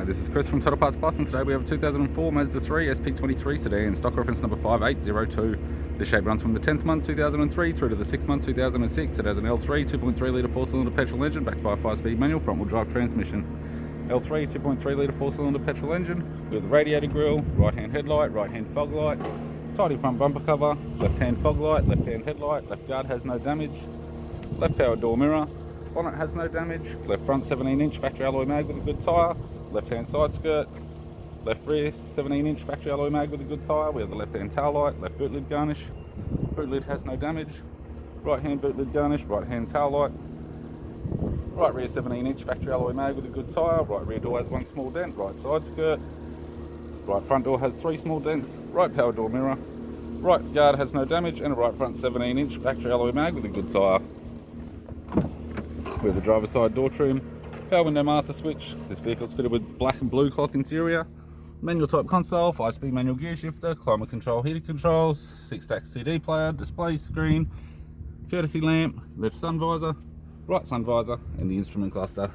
This is Chris from Total Parts Plus, and today we have a 2004 Mazda 3 SP23 sedan, stock reference number 5802. This shape runs from the 10th month 2003 through to the 6th month 2006. It has an L3 2.3 litre 4-cylinder petrol engine backed by a 5-speed manual front-wheel drive transmission. L3 2.3 litre 4-cylinder petrol engine with a radiator grille, right-hand headlight, right-hand fog light, tidy front bumper cover, left-hand fog light, left-hand headlight, left guard has no damage, left power door mirror, bonnet has no damage, left front 17-inch factory alloy mag with a good tyre, left hand side skirt, left rear 17-inch factory alloy mag with a good tyre. We have the left hand tail light, left boot lid garnish, boot lid has no damage, right hand boot lid garnish, right hand tail light, right rear 17-inch factory alloy mag with a good tyre, right rear door has one small dent, right side skirt, right front door has 3 small dents, right power door mirror, right guard has no damage, and a right front 17-inch factory alloy mag with a good tyre. We have the driver's side door trim, power window master switch. This vehicle is fitted with black and blue cloth interior, manual type console, 5-speed manual gear shifter, climate control, heated controls, 6-stack CD player, display screen, courtesy lamp, left sun visor, right sun visor, and the instrument cluster.